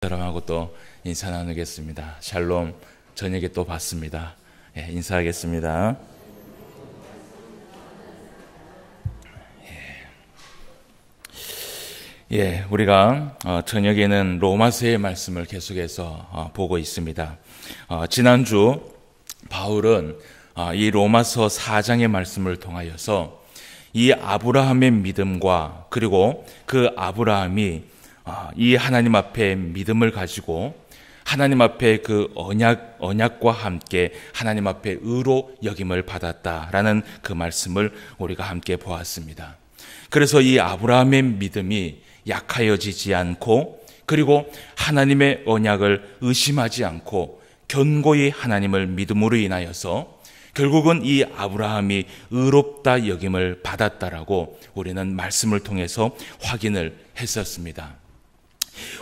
사람하고 또 인사 나누겠습니다. 샬롬. 저녁에 또 봤습니다. 인사하겠습니다. 우리가 저녁에는 로마서의 말씀을 계속해서 보고 있습니다. 지난주 바울은 이 로마서 4장의 말씀을 통하여서 이 아브라함의 믿음과 그리고 그 아브라함이 이 하나님 앞에 믿음을 가지고 하나님 앞에 그 언약과 함께 하나님 앞에 의로 여김을 받았다라는 그 말씀을 우리가 함께 보았습니다. 그래서 이 아브라함의 믿음이 약하여지지 않고 그리고 하나님의 언약을 의심하지 않고 견고히 하나님을 믿음으로 인하여서 결국은 이 아브라함이 의롭다 여김을 받았다라고 우리는 말씀을 통해서 확인을 했었습니다.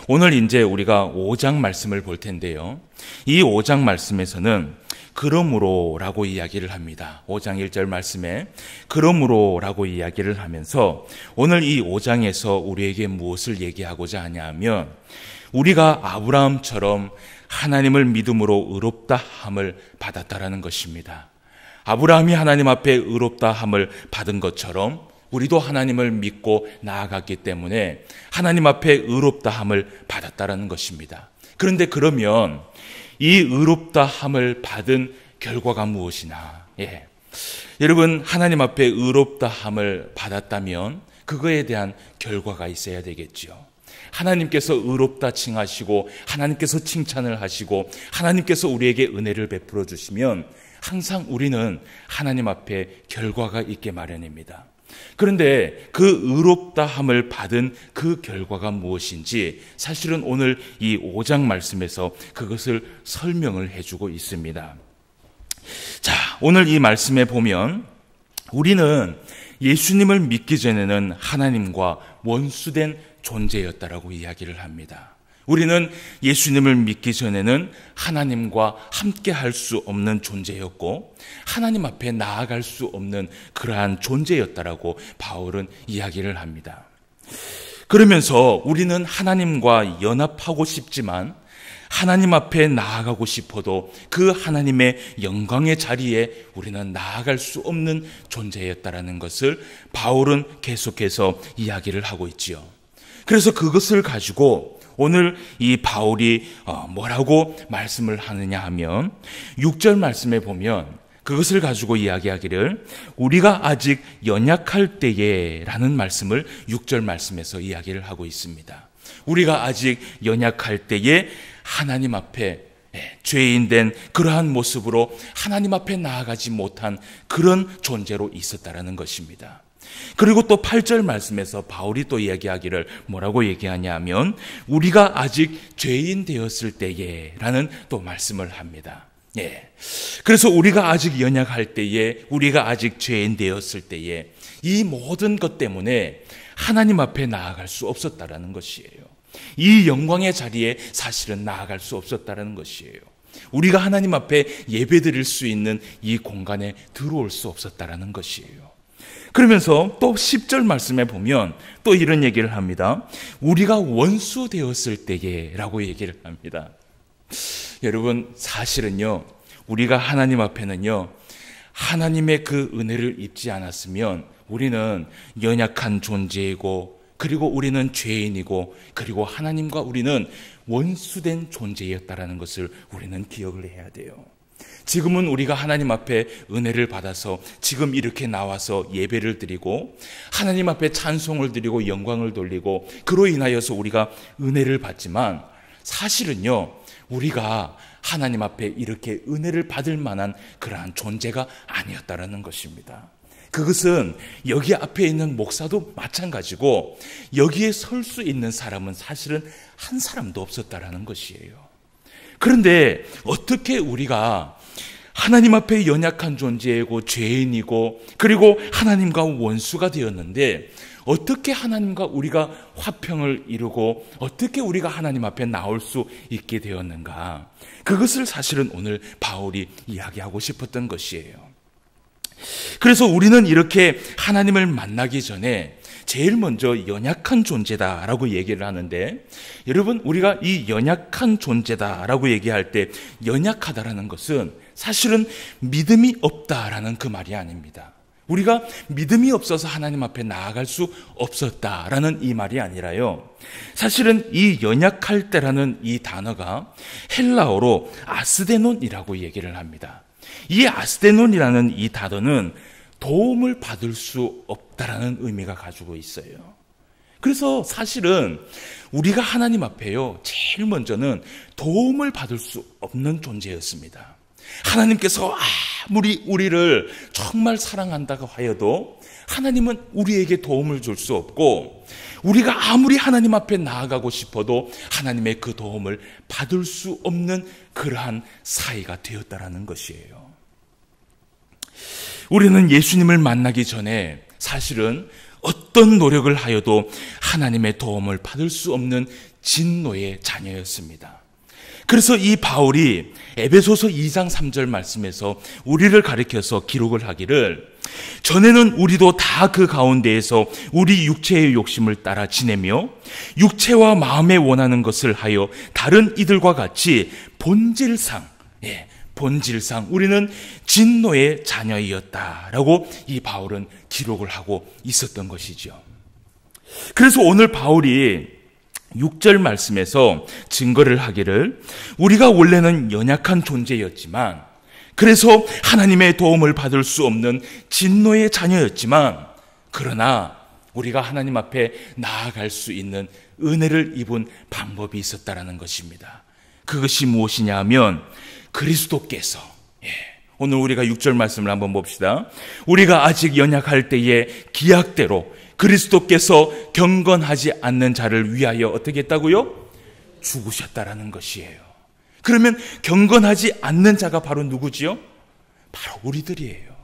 오늘 이제 우리가 5장 말씀을 볼 텐데요. 이 5장 말씀에서는 그러므로라고 이야기를 합니다. 5장 1절 말씀에 그러므로라고 이야기를 하면서 오늘 이 5장에서 우리에게 무엇을 얘기하고자 하냐면 우리가 아브라함처럼 하나님을 믿음으로 의롭다 함을 받았다라는 것입니다. 아브라함이 하나님 앞에 의롭다 함을 받은 것처럼 우리도 하나님을 믿고 나아갔기 때문에 하나님 앞에 의롭다 함을 받았다라는 것입니다. 그런데 그러면 이 의롭다 함을 받은 결과가 무엇이나? 여러분, 하나님 앞에 의롭다 함을 받았다면 그거에 대한 결과가 있어야 되겠죠. 하나님께서 의롭다 칭하시고 하나님께서 칭찬을 하시고 하나님께서 우리에게 은혜를 베풀어 주시면 항상 우리는 하나님 앞에 결과가 있게 마련입니다. 그런데 그 의롭다함을 받은 그 결과가 무엇인지 사실은 오늘 이 5장 말씀에서 그것을 설명을 해주고 있습니다. 자, 오늘 이 말씀에 보면 우리는 예수님을 믿기 전에는 하나님과 원수된 존재였다라고 이야기를 합니다. 우리는 예수님을 믿기 전에는 하나님과 함께 할 수 없는 존재였고 하나님 앞에 나아갈 수 없는 그러한 존재였다라고 바울은 이야기를 합니다. 그러면서 우리는 하나님과 연합하고 싶지만 하나님 앞에 나아가고 싶어도 그 하나님의 영광의 자리에 우리는 나아갈 수 없는 존재였다라는 것을 바울은 계속해서 이야기를 하고 있지요. 그래서 그것을 가지고 오늘 이 바울이 뭐라고 말씀을 하느냐 하면 6절 말씀에 보면 그것을 가지고 이야기하기를 우리가 아직 연약할 때에 라는 말씀을 6절 말씀에서 이야기를 하고 있습니다. 우리가 아직 연약할 때에 하나님 앞에 죄인된 그러한 모습으로 하나님 앞에 나아가지 못한 그런 존재로 있었다라는 것입니다. 그리고 또 8절 말씀에서 바울이 또 이야기하기를 뭐라고 얘기하냐 하면 우리가 아직 죄인 되었을 때에 라는 또 말씀을 합니다. 그래서 우리가 아직 연약할 때에 우리가 아직 죄인 되었을 때에 이 모든 것 때문에 하나님 앞에 나아갈 수 없었다라는 것이에요. 이 영광의 자리에 사실은 나아갈 수 없었다라는 것이에요. 우리가 하나님 앞에 예배드릴 수 있는 이 공간에 들어올 수 없었다라는 것이에요. 그러면서 또 10절 말씀에 보면 또 이런 얘기를 합니다. 우리가 원수 되었을 때에 라고 얘기를 합니다. 여러분, 사실은요, 우리가 하나님 앞에는요, 하나님의 그 은혜를 입지 않았으면 우리는 연약한 존재이고 그리고 우리는 죄인이고 그리고 하나님과 우리는 원수된 존재였다라는 것을 우리는 기억을 해야 돼요. 지금은 우리가 하나님 앞에 은혜를 받아서 지금 이렇게 나와서 예배를 드리고 하나님 앞에 찬송을 드리고 영광을 돌리고 그로 인하여서 우리가 은혜를 받지만 사실은요, 우리가 하나님 앞에 이렇게 은혜를 받을 만한 그러한 존재가 아니었다라는 것입니다. 그것은 여기 앞에 있는 목사도 마찬가지고 여기에 설 수 있는 사람은 사실은 한 사람도 없었다라는 것이에요. 그런데 어떻게 우리가 하나님 앞에 연약한 존재이고 죄인이고 그리고 하나님과 원수가 되었는데 어떻게 하나님과 우리가 화평을 이루고 어떻게 우리가 하나님 앞에 나올 수 있게 되었는가? 그것을 사실은 오늘 바울이 이야기하고 싶었던 것이에요. 그래서 우리는 이렇게 하나님을 만나기 전에 제일 먼저 연약한 존재다라고 얘기를 하는데, 여러분, 우리가 이 연약한 존재다라고 얘기할 때 연약하다라는 것은 사실은 믿음이 없다라는 그 말이 아닙니다. 우리가 믿음이 없어서 하나님 앞에 나아갈 수 없었다라는 이 말이 아니라요, 사실은 이 연약할 때라는 이 단어가 헬라어로 아스데논이라고 얘기를 합니다. 이 아스데논이라는 이 단어는 도움을 받을 수 없다라는 의미가 가지고 있어요. 그래서 사실은 우리가 하나님 앞에요, 제일 먼저는 도움을 받을 수 없는 존재였습니다. 하나님께서 아무리 우리를 정말 사랑한다고 하여도 하나님은 우리에게 도움을 줄 수 없고, 우리가 아무리 하나님 앞에 나아가고 싶어도 하나님의 그 도움을 받을 수 없는 그러한 사이가 되었다라는 것이에요. 우리는 예수님을 만나기 전에 사실은 어떤 노력을 하여도 하나님의 도움을 받을 수 없는 진노의 자녀였습니다. 그래서 이 바울이 에베소서 2장 3절 말씀에서 우리를 가리켜서 기록을 하기를, 전에는 우리도 다 그 가운데에서 우리 육체의 욕심을 따라 지내며 육체와 마음에 원하는 것을 하여 다른 이들과 같이 본질상 우리는 진노의 자녀이었다라고 이 바울은 기록을 하고 있었던 것이죠. 그래서 오늘 바울이 6절 말씀에서 증거를 하기를, 우리가 원래는 연약한 존재였지만, 그래서 하나님의 도움을 받을 수 없는 진노의 자녀였지만, 그러나 우리가 하나님 앞에 나아갈 수 있는 은혜를 입은 방법이 있었다라는 것입니다. 그것이 무엇이냐 하면 그리스도께서, 오늘 우리가 6절 말씀을 한번 봅시다. 우리가 아직 연약할 때에 기약대로 그리스도께서 경건하지 않는 자를 위하여 어떻게 했다고요? 죽으셨다라는 것이에요. 그러면 경건하지 않는 자가 바로 누구지요? 바로 우리들이에요.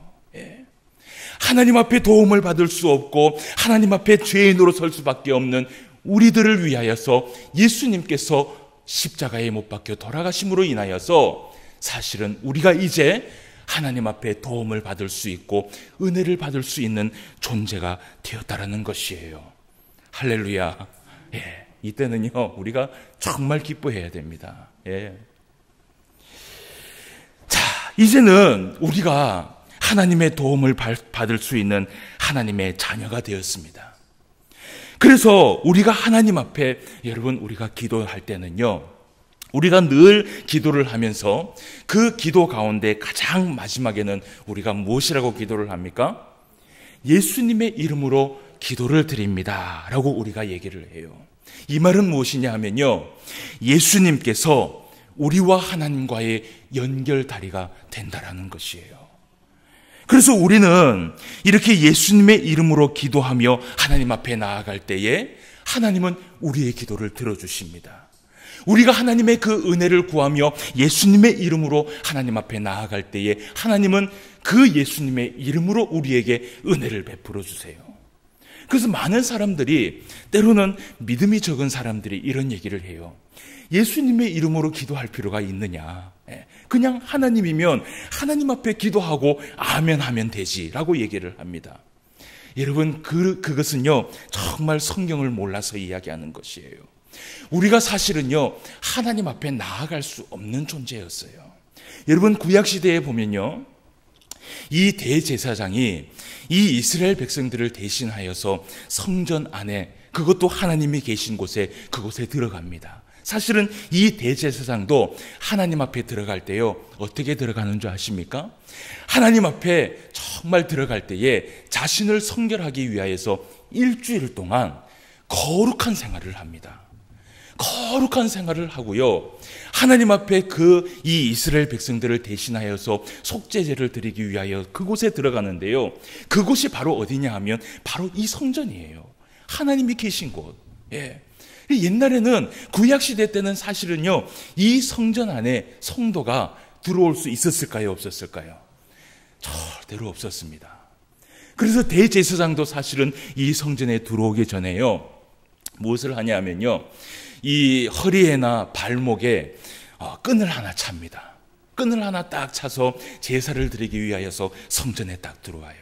하나님 앞에 도움을 받을 수 없고 하나님 앞에 죄인으로 설 수밖에 없는 우리들을 위하여서 예수님께서 십자가에 못 박혀 돌아가심으로 인하여서 사실은 우리가 이제 하나님 앞에 도움을 받을 수 있고 은혜를 받을 수 있는 존재가 되었다라는 것이에요. 할렐루야. 이때는요, 우리가 정말 기뻐해야 됩니다. 자, 이제는 우리가 하나님의 도움을 받을 수 있는 하나님의 자녀가 되었습니다. 그래서 우리가 하나님 앞에, 여러분, 우리가 기도할 때는요, 우리가 늘 기도를 하면서 그 기도 가운데 가장 마지막에는 우리가 무엇이라고 기도를 합니까? 예수님의 이름으로 기도를 드립니다 라고 우리가 얘기를 해요. 이 말은 무엇이냐 하면요, 예수님께서 우리와 하나님과의 연결다리가 된다라는 것이에요. 그래서 우리는 이렇게 예수님의 이름으로 기도하며 하나님 앞에 나아갈 때에 하나님은 우리의 기도를 들어주십니다. 우리가 하나님의 그 은혜를 구하며 예수님의 이름으로 하나님 앞에 나아갈 때에 하나님은 그 예수님의 이름으로 우리에게 은혜를 베풀어 주세요. 그래서 많은 사람들이, 때로는 믿음이 적은 사람들이 이런 얘기를 해요. 예수님의 이름으로 기도할 필요가 있느냐? 그냥 하나님이면 하나님 앞에 기도하고 아멘 하면 되지라고 얘기를 합니다. 여러분, 그것은요, 정말 성경을 몰라서 이야기하는 것이에요. 우리가 사실은요, 하나님 앞에 나아갈 수 없는 존재였어요. 여러분, 구약시대에 보면요, 이 대제사장이 이 이스라엘 백성들을 대신하여서 성전 안에, 그것도 하나님이 계신 곳에, 그곳에 들어갑니다. 사실은 이 대제사장도 하나님 앞에 들어갈 때요, 어떻게 들어가는 줄 아십니까? 하나님 앞에 정말 들어갈 때에 자신을 성결하기 위하여서 일주일 동안 거룩한 생활을 합니다. 거룩한 생활을 하고요, 하나님 앞에 이 이스라엘 백성들을 대신하여서 속죄제를 드리기 위하여 그곳에 들어가는데요, 그곳이 바로 어디냐 하면 바로 이 성전이에요. 하나님이 계신 곳. 옛날에는 구약시대 때는 사실은요, 이 성전 안에 성도가 들어올 수 있었을까요, 없었을까요? 절대로 없었습니다. 그래서 대제사장도 사실은 이 성전에 들어오기 전에요, 무엇을 하냐면요, 이 허리에나 발목에 끈을 하나 찹니다. 끈을 하나 딱 차서 제사를 드리기 위하여서 성전에 딱 들어와요.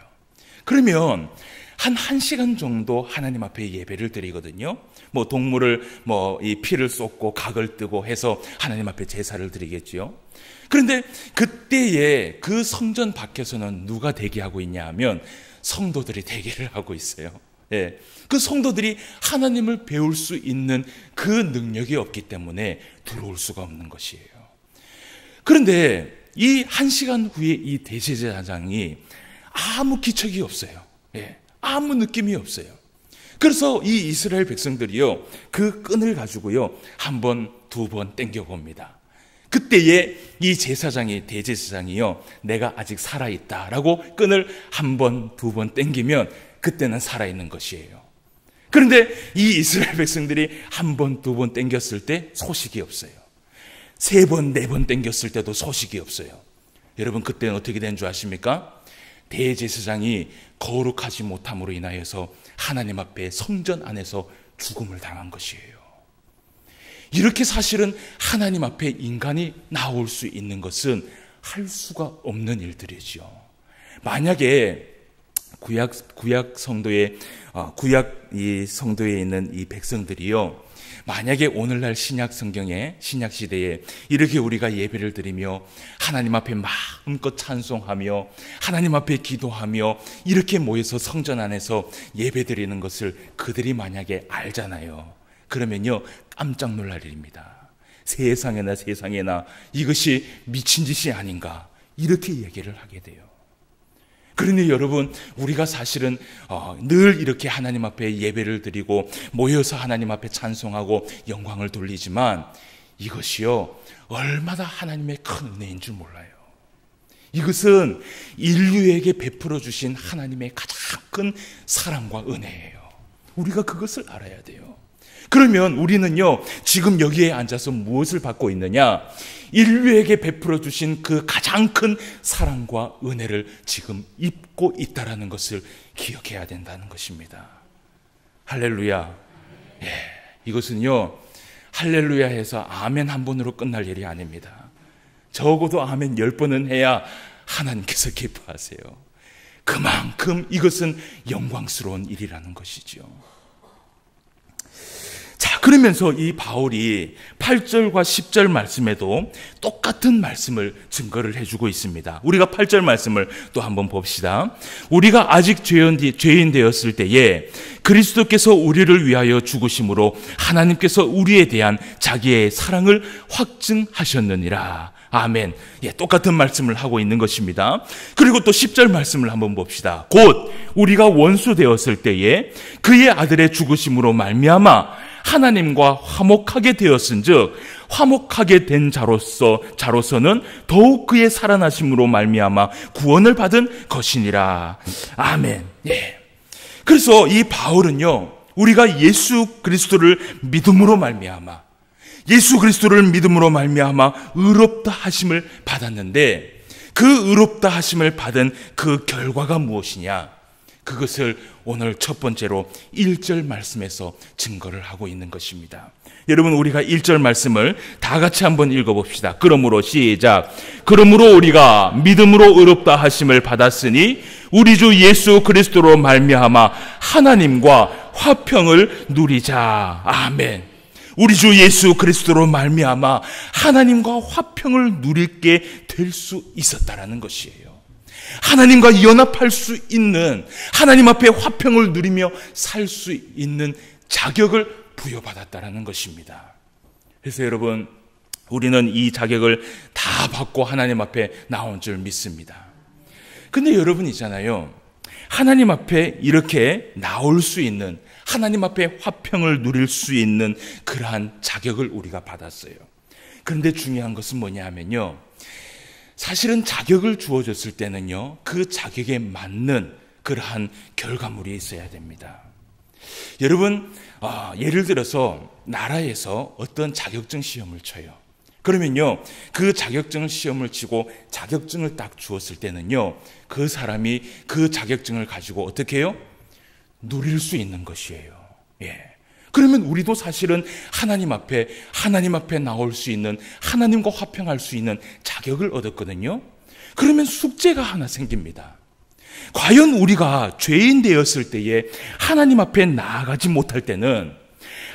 그러면 한 1시간 정도 하나님 앞에 예배를 드리거든요. 뭐 동물을 이 피를 쏟고 각을 뜨고 해서 하나님 앞에 제사를 드리겠지요. 그런데 그때에 그 성전 밖에서는 누가 대기하고 있냐 하면 성도들이 대기를 하고 있어요. 예. 그 성도들이 하나님을 배울 수 있는 그 능력이 없기 때문에 들어올 수가 없는 것이에요. 그런데 이 1시간 후에 이 대제사장이 아무 기척이 없어요. 예. 아무 느낌이 없어요. 그래서 이 이스라엘 백성들이요, 그 끈을 가지고요, 한 번, 두 번 땡겨봅니다. 그때에 이 제사장이, 대제사장이요, 내가 아직 살아있다라고 끈을 한 번, 두 번 땡기면 그때는 살아있는 것이에요. 그런데 이 이스라엘 백성들이 한 번, 두 번 땡겼을 때 소식이 없어요. 세 번, 네 번 땡겼을 때도 소식이 없어요. 여러분, 그때는 어떻게 된 줄 아십니까? 대제사장이 거룩하지 못함으로 인하여서 하나님 앞에 성전 안에서 죽음을 당한 것이에요. 이렇게 사실은 하나님 앞에 인간이 나올 수 있는 것은 할 수가 없는 일들이죠. 만약에 구약 성도에 있는 이 백성들이요, 만약에 오늘날 신약 성경에, 신약 시대에 이렇게 우리가 예배를 드리며 하나님 앞에 마음껏 찬송하며 하나님 앞에 기도하며 이렇게 모여서 성전 안에서 예배 드리는 것을 그들이 만약에 알잖아요. 그러면요, 깜짝 놀랄 일입니다. 세상에나 이것이 미친 짓이 아닌가, 이렇게 얘기를 하게 돼요. 그런데 여러분, 우리가 사실은 늘 이렇게 하나님 앞에 예배를 드리고 모여서 하나님 앞에 찬송하고 영광을 돌리지만 이것이요, 얼마나 하나님의 큰 은혜인 줄 몰라요. 이것은 인류에게 베풀어 주신 하나님의 가장 큰 사랑과 은혜예요. 우리가 그것을 알아야 돼요. 그러면 우리는요, 지금 여기에 앉아서 무엇을 받고 있느냐? 인류에게 베풀어 주신 그 가장 큰 사랑과 은혜를 지금 입고 있다라는 것을 기억해야 된다는 것입니다. 할렐루야. 예, 이것은요, 할렐루야 해서 아멘 한 번으로 끝날 일이 아닙니다. 적어도 아멘 10번은 해야 하나님께서 기뻐하세요. 그만큼 이것은 영광스러운 일이라는 것이죠. 자, 그러면서 이 바울이 8절과 10절 말씀에도 똑같은 말씀을 증거를 해주고 있습니다. 우리가 8절 말씀을 또 한번 봅시다. 우리가 아직 죄인 되었을 때에 그리스도께서 우리를 위하여 죽으심으로 하나님께서 우리에 대한 자기의 사랑을 확증하셨느니라. 아멘. 예, 똑같은 말씀을 하고 있는 것입니다. 그리고 또 10절 말씀을 한번 봅시다. 곧 우리가 원수 되었을 때에 그의 아들의 죽으심으로 말미암아 하나님과 화목하게 되었은즉 화목하게 된 자로서는 더욱 그의 살아나심으로 말미암아 구원을 받은 것이니라. 아멘. 예. 그래서 이 바울은요, 우리가 예수 그리스도를 믿음으로 말미암아 의롭다 하심을 받았는데 그 의롭다 하심을 받은 그 결과가 무엇이냐? 그것을 오늘 첫 번째로 1절 말씀에서 증거를 하고 있는 것입니다. 여러분, 우리가 1절 말씀을 다 같이 한번 읽어봅시다. 그러므로 시작. 그러므로 우리가 믿음으로 의롭다 하심을 받았으니 우리 주 예수 그리스도로 말미암아 하나님과 화평을 누리자. 아멘. 우리 주 예수 그리스도로 말미암아 하나님과 화평을 누리게 될 수 있었다라는 것이에요. 하나님과 연합할 수 있는, 하나님 앞에 화평을 누리며 살 수 있는 자격을 부여받았다라는 것입니다. 그래서 여러분, 우리는 이 자격을 다 받고 하나님 앞에 나온 줄 믿습니다. 근데 여러분 있잖아요, 하나님 앞에 이렇게 나올 수 있는, 하나님 앞에 화평을 누릴 수 있는 그러한 자격을 우리가 받았어요. 그런데 중요한 것은 뭐냐 하면요, 사실은 자격을 주어졌을 때는요, 그 자격에 맞는 그러한 결과물이 있어야 됩니다. 여러분, 예를 들어서 나라에서 어떤 자격증 시험을 쳐요. 그러면요, 그 자격증 시험을 치고 자격증을 딱 주었을 때는요, 그 사람이 그 자격증을 가지고 어떻게 해요? 누릴 수 있는 것이에요. 예. 그러면 우리도 사실은 하나님 앞에 나올 수 있는, 하나님과 화평할 수 있는 자격을 얻었거든요. 그러면 숙제가 하나 생깁니다. 과연 우리가 죄인 되었을 때에 하나님 앞에 나아가지 못할 때는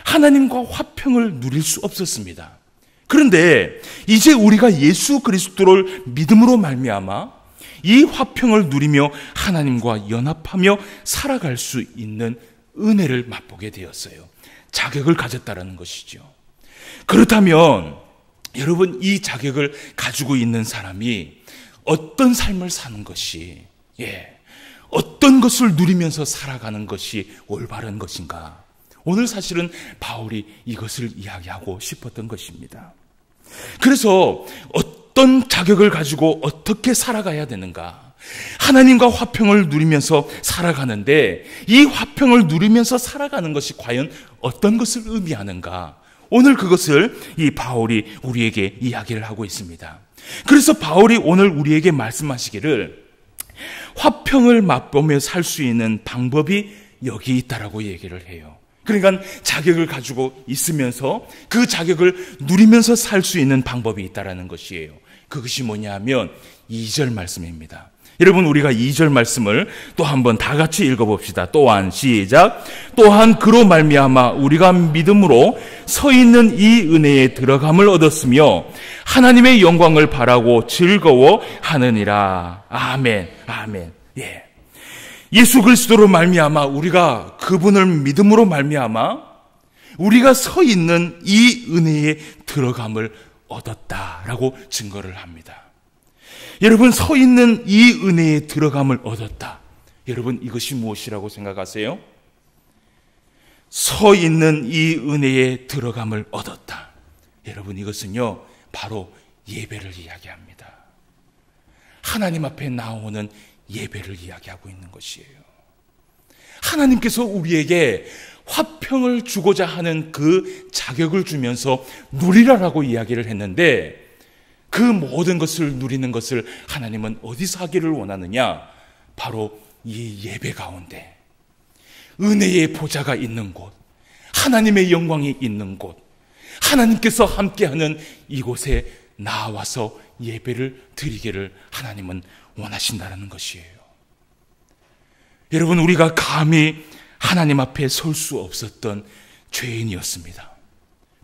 하나님과 화평을 누릴 수 없었습니다. 그런데 이제 우리가 예수 그리스도를 믿음으로 말미암아 이 화평을 누리며 하나님과 연합하며 살아갈 수 있는 은혜를 맛보게 되었어요. 자격을 가졌다라는 것이죠. 그렇다면 여러분, 이 자격을 가지고 있는 사람이 어떤 삶을 사는 것이, 어떤 것을 누리면서 살아가는 것이 올바른 것인가? 오늘 사실은 바울이 이것을 이야기하고 싶었던 것입니다. 그래서 어떤 자격을 가지고 어떻게 살아가야 되는가? 하나님과 화평을 누리면서 살아가는데 이 화평을 누리면서 살아가는 것이 과연 어떤 것을 의미하는가? 오늘 그것을 이 바울이 우리에게 이야기를 하고 있습니다. 그래서 바울이 오늘 우리에게 말씀하시기를 화평을 맛보며 살 수 있는 방법이 여기 있다라고 얘기를 해요. 그러니까 자격을 가지고 있으면서 그 자격을 누리면서 살 수 있는 방법이 있다라는 것이에요. 그것이 뭐냐 하면 2절 말씀입니다. 여러분, 우리가 2절 말씀을 또 한번 다 같이 읽어봅시다. 또한, 시작. 또한 그로 말미암아 우리가 믿음으로 서 있는 이 은혜에 들어감을 얻었으며 하나님의 영광을 바라고 즐거워하느니라. 아멘, 아멘. 예수 그리스도로 말미암아 우리가 그분을 믿음으로 말미암아 우리가 서 있는 이 은혜에 들어감을 얻었다라고 증거를 합니다. 여러분, 서 있는 이 은혜에 들어감을 얻었다. 여러분, 이것이 무엇이라고 생각하세요? 서 있는 이 은혜에 들어감을 얻었다. 여러분, 이것은요, 바로 예배를 이야기합니다. 하나님 앞에 나오는 예배를 이야기하고 있는 것이에요. 하나님께서 우리에게 화평을 주고자 하는 그 자격을 주면서 누리라라고 이야기를 했는데 그 모든 것을 누리는 것을 하나님은 어디서 하기를 원하느냐? 바로 이 예배 가운데 은혜의 보좌가 있는 곳, 하나님의 영광이 있는 곳, 하나님께서 함께하는 이곳에 나와서 예배를 드리기를 하나님은 원하신다는 것이에요. 여러분, 우리가 감히 하나님 앞에 설 수 없었던 죄인이었습니다.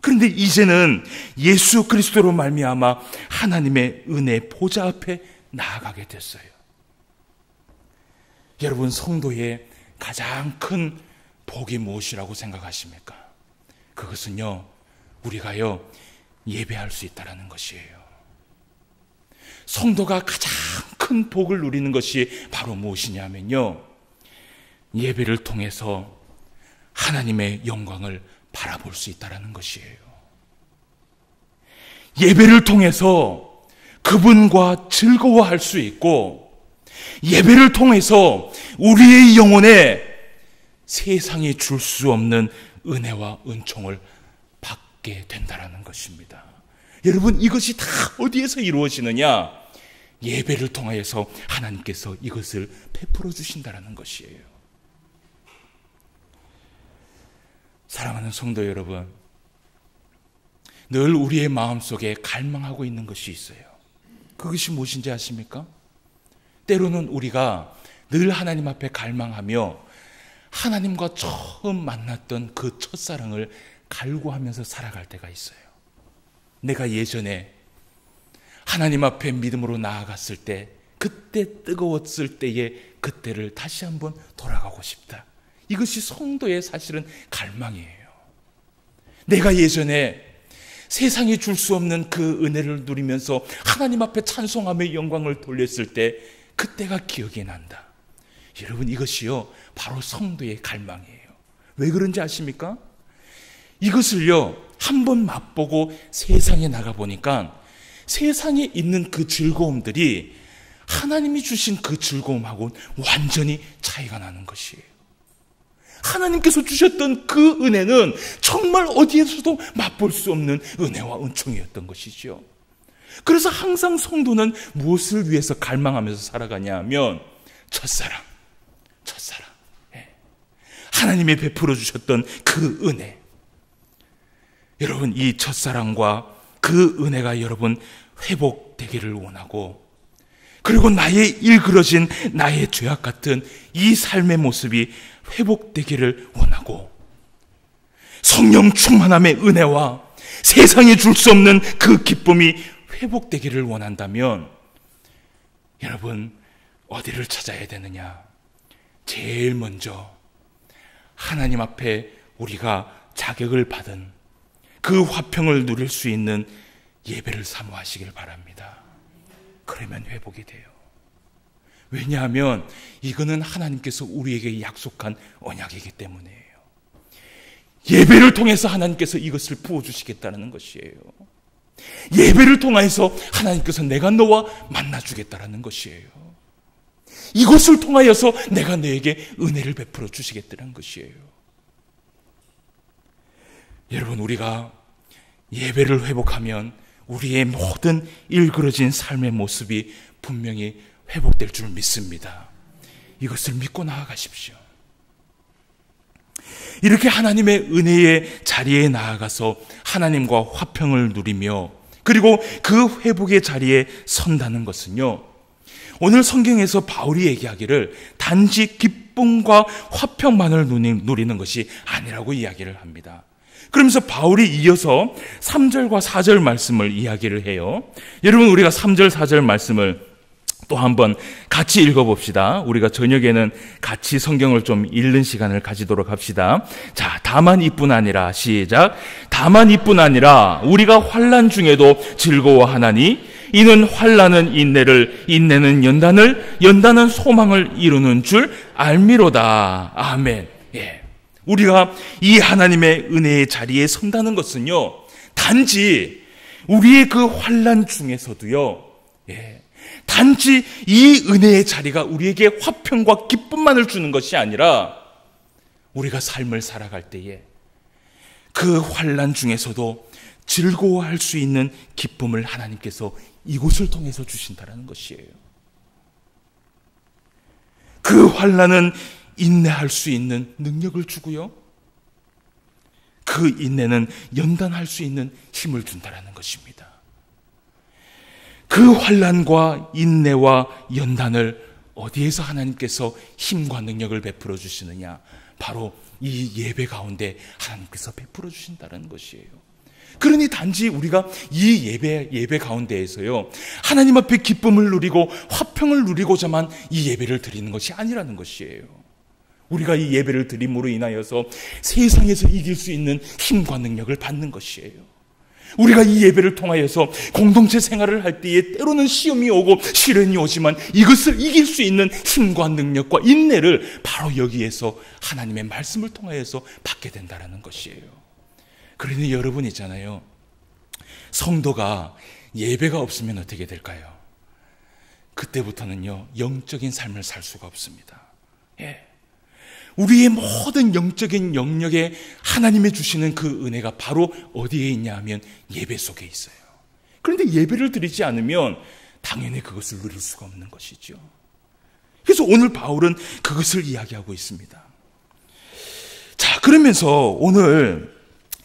그런데 이제는 예수 그리스도로 말미암아 하나님의 은혜 보좌 앞에 나아가게 됐어요. 여러분, 성도의 가장 큰 복이 무엇이라고 생각하십니까? 그것은요, 우리가요, 예배할 수 있다는 것이에요. 성도가 가장 큰 복을 누리는 것이 바로 무엇이냐면요, 예배를 통해서 하나님의 영광을 바라볼 수 있다는 것이에요. 예배를 통해서 그분과 즐거워할 수 있고, 예배를 통해서 우리의 영혼에 세상이 줄 수 없는 은혜와 은총을 받게 된다는 것입니다. 여러분, 이것이 다 어디에서 이루어지느냐? 예배를 통하여서 하나님께서 이것을 베풀어 주신다는 것이에요. 사랑하는 성도 여러분, 늘 우리의 마음속에 갈망하고 있는 것이 있어요. 그것이 무엇인지 아십니까? 때로는 우리가 늘 하나님 앞에 갈망하며 하나님과 처음 만났던 그 첫사랑을 갈구하면서 살아갈 때가 있어요. 내가 예전에 하나님 앞에 믿음으로 나아갔을 때, 그때 뜨거웠을 때의 그때를 다시 한번 돌아가고 싶다. 이것이 성도의 사실은 갈망이에요. 내가 예전에 세상이 줄 수 없는 그 은혜를 누리면서 하나님 앞에 찬송하며 영광을 돌렸을 때 그때가 기억이 난다. 여러분, 이것이요, 바로 성도의 갈망이에요. 왜 그런지 아십니까? 이것을요, 한번 맛보고 세상에 나가보니까 세상에 있는 그 즐거움들이 하나님이 주신 그 즐거움하고는 완전히 차이가 나는 것이에요. 하나님께서 주셨던 그 은혜는 정말 어디에서도 맛볼 수 없는 은혜와 은총이었던 것이죠. 그래서 항상 성도는 무엇을 위해서 갈망하면서 살아가냐 하면 첫사랑. 하나님이 베풀어 주셨던 그 은혜. 여러분, 이 첫사랑과 그 은혜가 여러분 회복되기를 원하고, 그리고 나의 일그러진 나의 죄악 같은 이 삶의 모습이 회복되기를 원하고, 성령 충만함의 은혜와 세상에 줄 수 없는 그 기쁨이 회복되기를 원한다면 여러분 어디를 찾아야 되느냐? 제일 먼저 하나님 앞에 우리가 자격을 받은 그 화평을 누릴 수 있는 예배를 사모하시길 바랍니다. 그러면 회복이 돼요. 왜냐하면 이거는 하나님께서 우리에게 약속한 언약이기 때문이에요. 예배를 통해서 하나님께서 이것을 부어주시겠다는 것이에요. 예배를 통해서 하나님께서 내가 너와 만나주겠다는 것이에요. 이것을 통하여서 내가 너에게 은혜를 베풀어 주시겠다는 것이에요. 여러분, 우리가 예배를 회복하면 우리의 모든 일그러진 삶의 모습이 분명히 회복될 줄 믿습니다. 이것을 믿고 나아가십시오. 이렇게 하나님의 은혜의 자리에 나아가서 하나님과 화평을 누리며 그리고 그 회복의 자리에 선다는 것은요, 오늘 성경에서 바울이 얘기하기를 단지 기쁨과 화평만을 누리는 것이 아니라고 이야기를 합니다. 그러면서 바울이 이어서 3절과 4절 말씀을 이야기를 해요. 여러분, 우리가 3절 4절 말씀을 또 한번 같이 읽어봅시다. 우리가 저녁에는 같이 성경을 좀 읽는 시간을 가지도록 합시다. 자, 다만 이뿐 아니라, 시작. 다만 이뿐 아니라 우리가 환난 중에도 즐거워하나니 이는 환난은 인내를, 인내는 연단을, 연단은 소망을 이루는 줄 알미로다. 아멘. 예. 우리가 이 하나님의 은혜의 자리에 선다는 것은요, 단지 우리의 그 환난 중에서도요, 예, 단지 이 은혜의 자리가 우리에게 화평과 기쁨만을 주는 것이 아니라 우리가 삶을 살아갈 때에 그 환난 중에서도 즐거워할 수 있는 기쁨을 하나님께서 이곳을 통해서 주신다는 것이에요. 그 환난은 인내할 수 있는 능력을 주고요, 그 인내는 연단할 수 있는 힘을 준다는 것입니다. 그 환난과 인내와 연단을 어디에서 하나님께서 힘과 능력을 베풀어 주시느냐? 바로 이 예배 가운데 하나님께서 베풀어 주신다는 것이에요. 그러니 단지 우리가 이 예배 가운데에서요, 하나님 앞에 기쁨을 누리고 화평을 누리고자만 이 예배를 드리는 것이 아니라는 것이에요. 우리가 이 예배를 드림으로 인하여서 세상에서 이길 수 있는 힘과 능력을 받는 것이에요. 우리가 이 예배를 통하여서 공동체 생활을 할 때에 때로는 시험이 오고 시련이 오지만 이것을 이길 수 있는 힘과 능력과 인내를 바로 여기에서 하나님의 말씀을 통하여서 받게 된다는 것이에요. 그러니 여러분 있잖아요, 성도가 예배가 없으면 어떻게 될까요? 그때부터는요, 영적인 삶을 살 수가 없습니다. 예. 우리의 모든 영적인 영역에 하나님이 주시는 그 은혜가 바로 어디에 있냐 하면 예배 속에 있어요. 그런데 예배를 드리지 않으면 당연히 그것을 누릴 수가 없는 것이죠. 그래서 오늘 바울은 그것을 이야기하고 있습니다. 자, 그러면서 오늘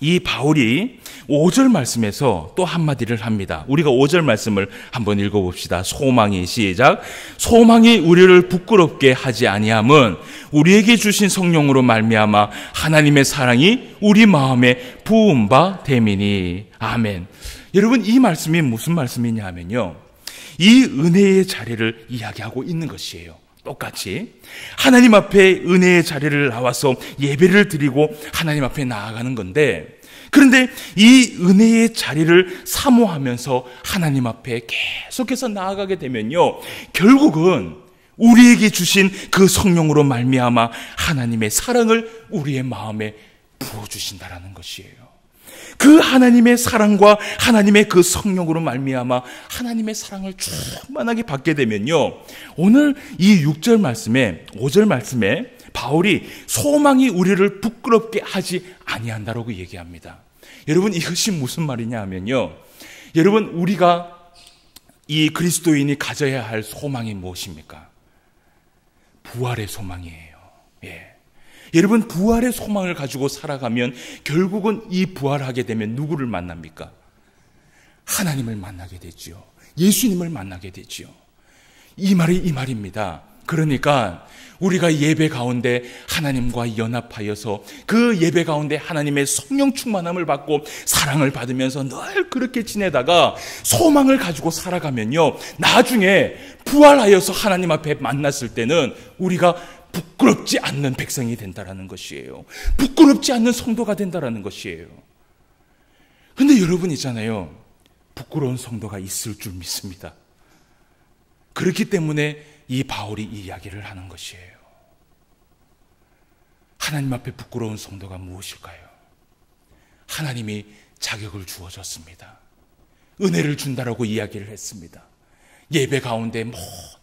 이 바울이 5절 말씀에서 또 한마디를 합니다. 우리가 5절 말씀을 한번 읽어봅시다. 소망이, 시작. 소망이 우리를 부끄럽게 하지 아니함은 우리에게 주신 성령으로 말미암아 하나님의 사랑이 우리 마음에 부은 바 됨이니. 아멘. 여러분, 이 말씀이 무슨 말씀이냐 하면요, 이 은혜의 자리를 이야기하고 있는 것이에요. 똑같이 하나님 앞에 은혜의 자리를 나와서 예배를 드리고 하나님 앞에 나아가는 건데, 그런데 이 은혜의 자리를 사모하면서 하나님 앞에 계속해서 나아가게 되면요, 결국은 우리에게 주신 그 성령으로 말미암아 하나님의 사랑을 우리의 마음에 부어주신다라는 것이에요. 그 하나님의 사랑과 하나님의 그 성령으로 말미암아 하나님의 사랑을 충만하게 받게 되면요, 오늘 이 6절 말씀에 5절 말씀에 바울이 소망이 우리를 부끄럽게 하지 아니한다라고 얘기합니다. 여러분, 이것이 무슨 말이냐 하면요, 여러분, 우리가 이 그리스도인이 가져야 할 소망이 무엇입니까? 부활의 소망이에요. 예. 여러분, 부활의 소망을 가지고 살아가면 결국은 이 부활하게 되면 누구를 만납니까? 하나님을 만나게 되지요. 예수님을 만나게 되지요. 이 말이 이 말입니다. 그러니까 우리가 예배 가운데 하나님과 연합하여서 그 예배 가운데 하나님의 성령 충만함을 받고 사랑을 받으면서 늘 그렇게 지내다가 소망을 가지고 살아가면요, 나중에 부활하여서 하나님 앞에 만났을 때는 우리가 부끄럽지 않는 백성이 된다라는 것이에요. 부끄럽지 않는 성도가 된다라는 것이에요. 근데 여러분 있잖아요, 부끄러운 성도가 있을 줄 믿습니다. 그렇기 때문에 이 바울이 이 이야기를 하는 것이에요. 하나님 앞에 부끄러운 성도가 무엇일까요? 하나님이 자격을 주어줬습니다. 은혜를 준다라고 이야기를 했습니다. 예배 가운데 모든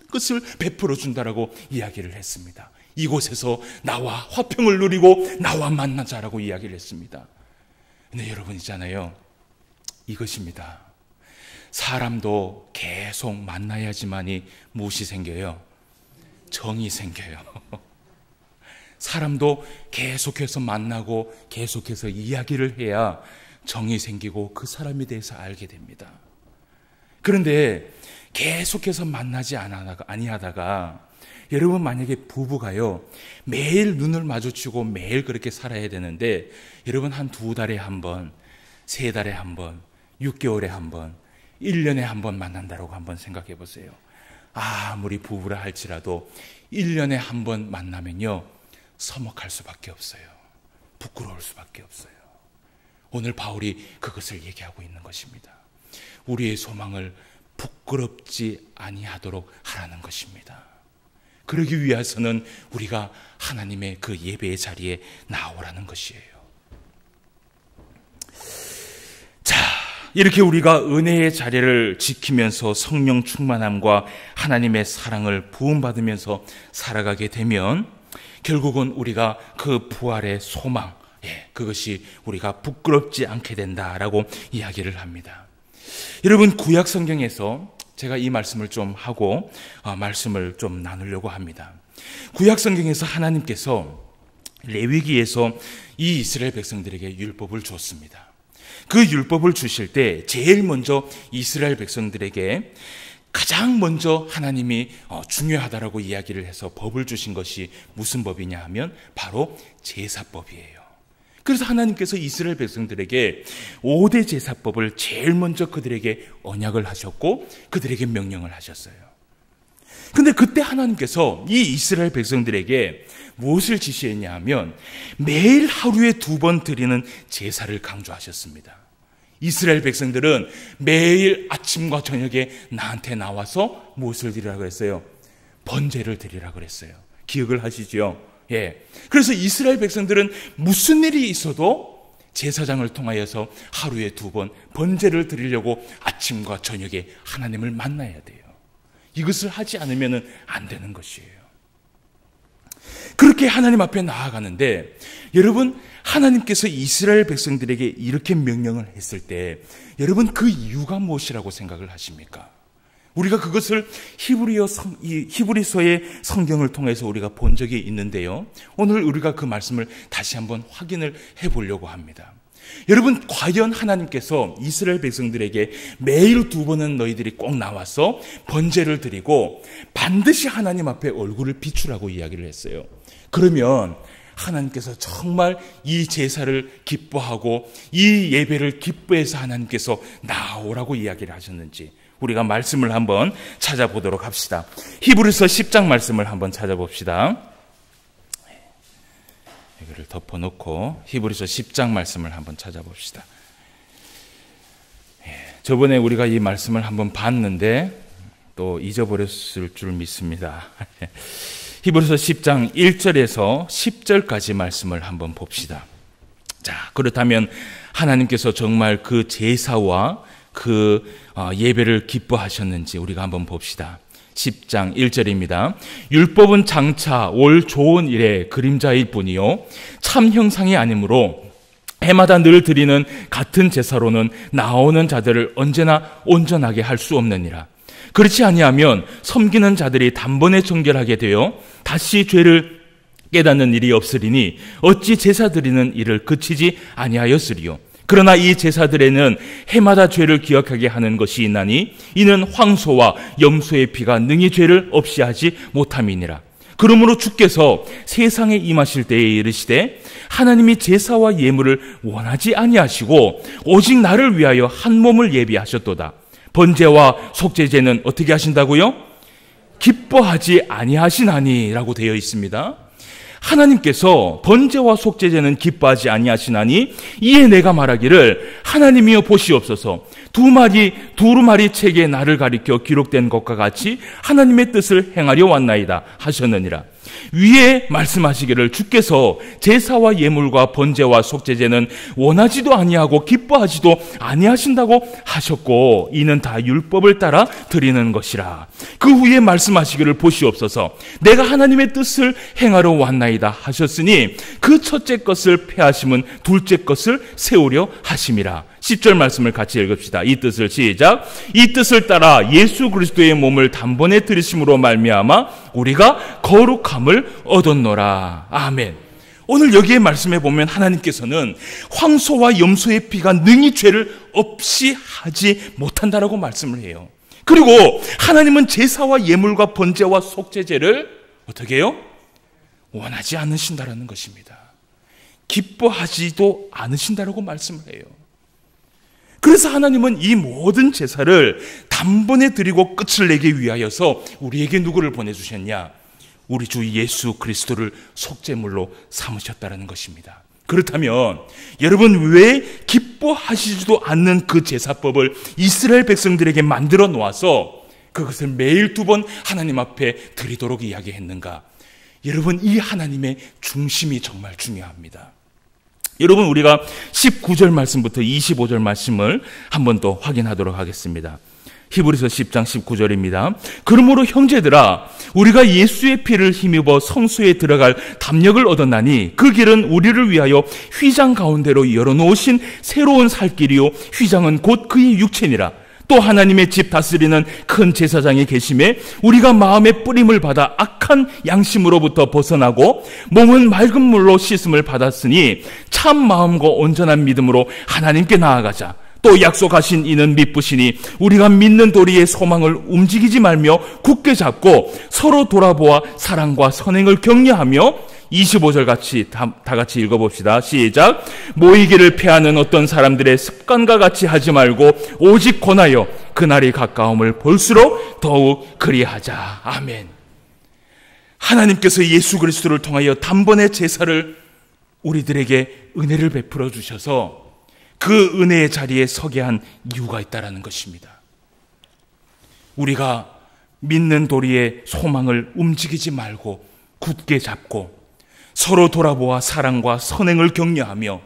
것을 베풀어 준다라고 이야기를 했습니다. 이곳에서 나와 화평을 누리고 나와 만나자라고 이야기를 했습니다. 근데 여러분 있잖아요, 이것입니다. 사람도 계속 만나야지만이 무엇이 생겨요? 정이 생겨요. 사람도 계속해서 만나고 계속해서 이야기를 해야 정이 생기고 그 사람에 대해서 알게 됩니다. 그런데 계속해서 만나지 아니하다가 여러분 만약에 부부가요, 매일 눈을 마주치고 매일 그렇게 살아야 되는데 여러분 한 2달에 한 번, 3달에 한 번, 6개월에 한 번, 1년에 한 번 만난다고 한번 생각해 보세요. 아무리 부부라 할지라도 1년에 한 번 만나면요, 서먹할 수밖에 없어요. 부끄러울 수밖에 없어요. 오늘 바울이 그것을 얘기하고 있는 것입니다. 우리의 소망을 부끄럽지 아니하도록 하라는 것입니다. 그러기 위해서는 우리가 하나님의 그 예배의 자리에 나오라는 것이에요. 자, 이렇게 우리가 은혜의 자리를 지키면서 성령 충만함과 하나님의 사랑을 부음받으면서 살아가게 되면 결국은 우리가 그 부활의 소망, 그것이 우리가 부끄럽지 않게 된다라고 이야기를 합니다. 여러분, 구약 성경에서 제가 이 말씀을 좀 하고 말씀을 좀 나누려고 합니다. 구약 성경에서 하나님께서 레위기에서 이 이스라엘 백성들에게 율법을 줬습니다. 그 율법을 주실 때 제일 먼저 이스라엘 백성들에게 가장 먼저 하나님이 중요하다라고 이야기를 해서 법을 주신 것이 무슨 법이냐 하면 바로 제사법이에요. 그래서 하나님께서 이스라엘 백성들에게 5대 제사법을 제일 먼저 그들에게 언약을 하셨고 그들에게 명령을 하셨어요. 근데 그때 하나님께서 이 이스라엘 백성들에게 무엇을 지시했냐 하면 매일 하루에 2번 드리는 제사를 강조하셨습니다. 이스라엘 백성들은 매일 아침과 저녁에 나한테 나와서 무엇을 드리라고 했어요? 번제를 드리라고 그랬어요. 기억을 하시죠? 예. 그래서 이스라엘 백성들은 무슨 일이 있어도 제사장을 통하여서 하루에 2번 번제를 드리려고 아침과 저녁에 하나님을 만나야 돼요. 이것을 하지 않으면 안 되는 것이에요. 그렇게 하나님 앞에 나아가는데 여러분, 하나님께서 이스라엘 백성들에게 이렇게 명령을 했을 때 여러분 그 이유가 무엇이라고 생각을 하십니까? 우리가 그것을 히브리서의 성경을 통해서 우리가 본 적이 있는데요, 오늘 우리가 그 말씀을 다시 한번 확인을 해보려고 합니다. 여러분, 과연 하나님께서 이스라엘 백성들에게 매일 2번은 너희들이 꼭 나와서 번제를 드리고 반드시 하나님 앞에 얼굴을 비추라고 이야기를 했어요. 그러면 하나님께서 정말 이 제사를 기뻐하고 이 예배를 기뻐해서 하나님께서 나오라고 이야기를 하셨는지 우리가 말씀을 한번 찾아보도록 합시다. 히브리서 10장 말씀을 한번 찾아봅시다. 이거를 덮어놓고 히브리서 10장 말씀을 한번 찾아봅시다. 저번에 우리가 이 말씀을 한번 봤는데 또 잊어버렸을 줄 믿습니다. 히브리서 10장 1절에서 10절까지 말씀을 한번 봅시다. 자, 그렇다면 하나님께서 정말 그 제사와 그 예배를 기뻐하셨는지 우리가 한번 봅시다. 10장 1절입니다. 율법은 장차 올 좋은 일의 그림자일 뿐이요 참 형상이 아니므로 해마다 늘 드리는 같은 제사로는 나오는 자들을 언제나 온전하게 할 수 없느니라. 그렇지 아니하면 섬기는 자들이 단번에 정결하게 되어 다시 죄를 깨닫는 일이 없으리니 어찌 제사 드리는 일을 그치지 아니하였으리요. 그러나 이 제사들에는 해마다 죄를 기억하게 하는 것이 있나니 이는 황소와 염소의 피가 능히 죄를 없이 하지 못함이니라. 그러므로 주께서 세상에 임하실 때에 이르시되 하나님이 제사와 예물을 원하지 아니하시고 오직 나를 위하여 한 몸을 예비하셨도다. 번제와 속죄제는 어떻게 하신다고요? 기뻐하지 아니하시나니 라고 되어 있습니다. 하나님께서 번제와 속죄제는 기뻐하지 아니하시나니 이에 내가 말하기를 하나님이여 보시옵소서 두루마리 책에 나를 가리켜 기록된 것과 같이 하나님의 뜻을 행하려 왔나이다 하셨느니라. 위에 말씀하시기를 주께서 제사와 예물과 번제와 속죄제는 원하지도 아니하고 기뻐하지도 아니하신다고 하셨고 이는 다 율법을 따라 드리는 것이라. 그 후에 말씀하시기를 보시옵소서 내가 하나님의 뜻을 행하러 왔나이다 하셨으니 그 첫째 것을 폐하심은 둘째 것을 세우려 하심이라. 10절 말씀을 같이 읽읍시다. 이 뜻을 시작. 이 뜻을 따라 예수 그리스도의 몸을 단번에 들이심으로 말미암아 우리가 거룩함을 얻었노라. 아멘. 오늘 여기에 말씀해 보면 하나님께서는 황소와 염소의 피가 능히 죄를 없이 하지 못한다라고 말씀을 해요. 그리고 하나님은 제사와 예물과 번제와 속죄제를 어떻게 해요? 원하지 않으신다라는 것입니다. 기뻐하지도 않으신다라고 말씀을 해요. 그래서 하나님은 이 모든 제사를 단번에 드리고 끝을 내기 위하여서 우리에게 누구를 보내주셨냐? 우리 주 예수 그리스도를 속죄물로 삼으셨다는 것입니다. 그렇다면 여러분 왜 기뻐하시지도 않는 그 제사법을 이스라엘 백성들에게 만들어 놓아서 그것을 매일 2번 하나님 앞에 드리도록 이야기했는가? 여러분 이 하나님의 중심이 정말 중요합니다. 여러분 우리가 19절 말씀부터 25절 말씀을 한 번 더 확인하도록 하겠습니다. 히브리서 10장 19절입니다. 그러므로 형제들아 우리가 예수의 피를 힘입어 성소에 들어갈 담력을 얻었나니 그 길은 우리를 위하여 휘장 가운데로 열어놓으신 새로운 살 길이요 휘장은 곧 그의 육체니라. 또 하나님의 집 다스리는 큰 제사장이 계심에 우리가 마음의 뿌림을 받아 악한 양심으로부터 벗어나고 몸은 맑은 물로 씻음을 받았으니 참 마음과 온전한 믿음으로 하나님께 나아가자. 또 약속하신 이는 미쁘시니 우리가 믿는 도리의 소망을 움직이지 말며 굳게 잡고 서로 돌아보아 사랑과 선행을 격려하며 25절 다 같이 읽어봅시다. 시작. 모이기를 피하는 어떤 사람들의 습관과 같이 하지 말고 오직 권하여 그날이 가까움을 볼수록 더욱 그리하자. 아멘. 하나님께서 예수 그리스도를 통하여 단번에 제사를 우리들에게 은혜를 베풀어 주셔서 그 은혜의 자리에 서게 한 이유가 있다는 것입니다. 우리가 믿는 도리의 소망을 움직이지 말고 굳게 잡고 서로 돌아보아 사랑과 선행을 격려하며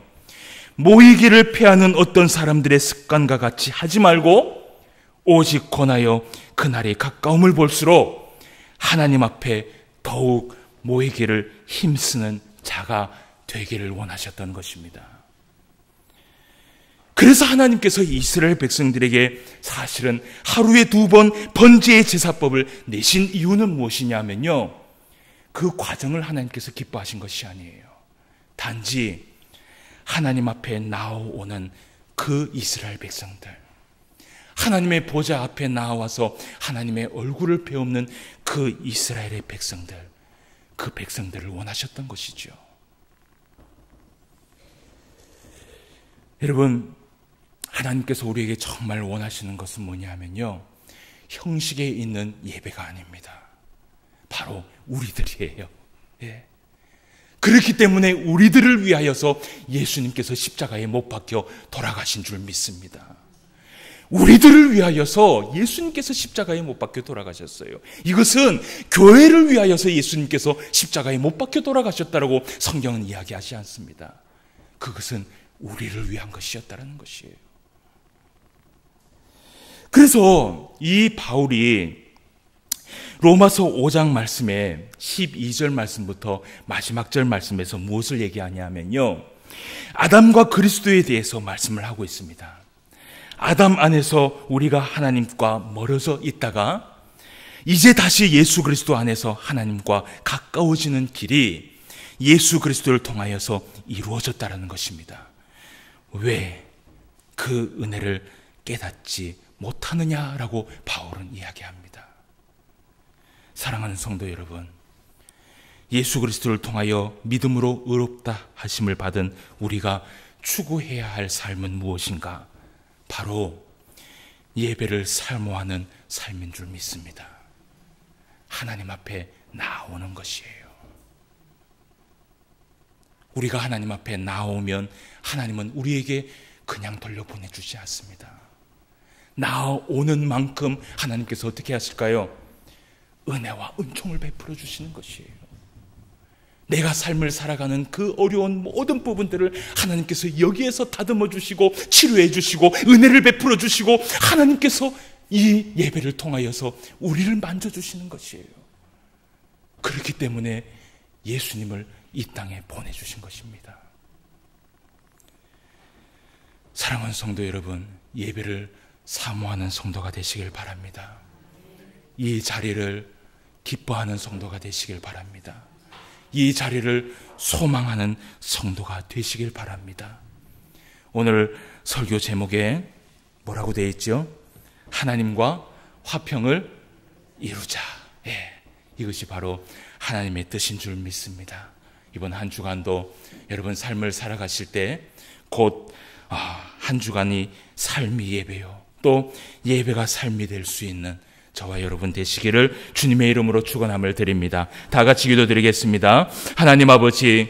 모이기를 피하는 어떤 사람들의 습관과 같이 하지 말고 오직 권하여 그날이 가까움을 볼수록 하나님 앞에 더욱 모이기를 힘쓰는 자가 되기를 원하셨던 것입니다. 그래서 하나님께서 이스라엘 백성들에게 사실은 하루에 2번 번제의 제사법을 내신 이유는 무엇이냐면요, 그 과정을 하나님께서 기뻐하신 것이 아니에요. 단지 하나님 앞에 나오는 그 이스라엘 백성들, 하나님의 보좌 앞에 나와서 하나님의 얼굴을 베옵는 그 이스라엘의 백성들, 그 백성들을 원하셨던 것이죠. 여러분, 하나님께서 우리에게 정말 원하시는 것은 뭐냐면요, 형식에 있는 예배가 아닙니다. 바로 우리들이에요. 예. 그렇기 때문에 우리들을 위하여서 예수님께서 십자가에 못 박혀 돌아가신 줄 믿습니다. 우리들을 위하여서 예수님께서 십자가에 못 박혀 돌아가셨어요. 이것은 교회를 위하여서 예수님께서 십자가에 못 박혀 돌아가셨다라고 성경은 이야기하지 않습니다. 그것은 우리를 위한 것이었다는 것이에요. 그래서 이 바울이 로마서 5장 말씀에 12절 말씀부터 마지막 절 말씀에서 무엇을 얘기하냐면요, 아담과 그리스도에 대해서 말씀을 하고 있습니다. 아담 안에서 우리가 하나님과 멀어져 있다가 이제 다시 예수 그리스도 안에서 하나님과 가까워지는 길이 예수 그리스도를 통하여서 이루어졌다는 것입니다. 왜? 그 은혜를 깨닫지 못하느냐라고 바울은 이야기합니다. 사랑하는 성도 여러분, 예수 그리스도를 통하여 믿음으로 의롭다 하심을 받은 우리가 추구해야 할 삶은 무엇인가? 바로 예배를 사모하는 삶인 줄 믿습니다. 하나님 앞에 나오는 것이에요. 우리가 하나님 앞에 나오면 하나님은 우리에게 그냥 돌려보내주지 않습니다. 나오는 만큼 하나님께서 어떻게 하실까요? 은혜와 은총을 베풀어 주시는 것이에요. 내가 삶을 살아가는 그 어려운 모든 부분들을 하나님께서 여기에서 다듬어 주시고 치료해 주시고 은혜를 베풀어 주시고 하나님께서 이 예배를 통하여서 우리를 만져주시는 것이에요. 그렇기 때문에 예수님을 이 땅에 보내주신 것입니다. 사랑하는 성도 여러분, 예배를 사모하는 성도가 되시길 바랍니다. 이 자리를 기뻐하는 성도가 되시길 바랍니다. 이 자리를 소망하는 성도가 되시길 바랍니다. 오늘 설교 제목에 뭐라고 되어 있죠? 하나님과 화평을 이루자. 이것이 바로 하나님의 뜻인 줄 믿습니다. 이번 한 주간도 여러분 삶을 살아가실 때 곧 한 주간이 삶이 예배요, 또 예배가 삶이 될 수 있는 저와 여러분 되시기를 주님의 이름으로 축원함을 드립니다. 다 같이 기도드리겠습니다. 하나님 아버지,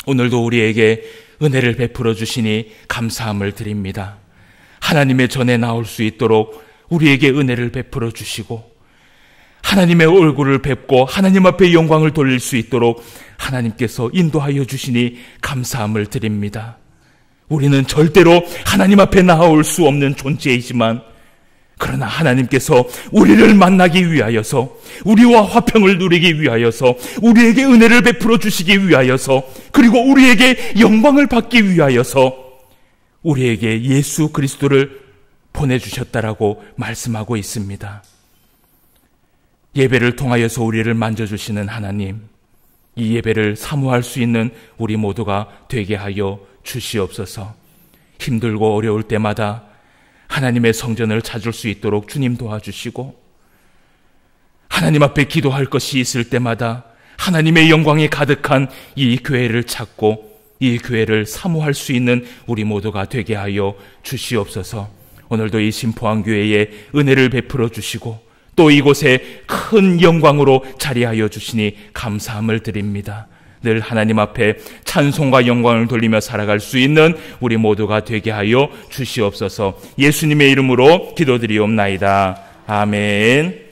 오늘도 우리에게 은혜를 베풀어 주시니 감사함을 드립니다. 하나님의 전에 나올 수 있도록 우리에게 은혜를 베풀어 주시고 하나님의 얼굴을 뵙고 하나님 앞에 영광을 돌릴 수 있도록 하나님께서 인도하여 주시니 감사함을 드립니다. 우리는 절대로 하나님 앞에 나올 수 없는 존재이지만 그러나 하나님께서 우리를 만나기 위하여서, 우리와 화평을 누리기 위하여서, 우리에게 은혜를 베풀어 주시기 위하여서, 그리고 우리에게 영광을 받기 위하여서 우리에게 예수 그리스도를 보내주셨다라고 말씀하고 있습니다. 예배를 통하여서 우리를 만져주시는 하나님, 이 예배를 사모할 수 있는 우리 모두가 되게 하여 주시옵소서. 힘들고 어려울 때마다 하나님의 성전을 찾을 수 있도록 주님 도와주시고, 하나님 앞에 기도할 것이 있을 때마다 하나님의 영광이 가득한 이 교회를 찾고 이 교회를 사모할 수 있는 우리 모두가 되게 하여 주시옵소서. 오늘도 이 신포항교회에 은혜를 베풀어 주시고 또 이곳에 큰 영광으로 자리하여 주시니 감사함을 드립니다. 늘 하나님 앞에 찬송과 영광을 돌리며 살아갈 수 있는 우리 모두가 되게 하여 주시옵소서. 예수님의 이름으로 기도드리옵나이다. 아멘.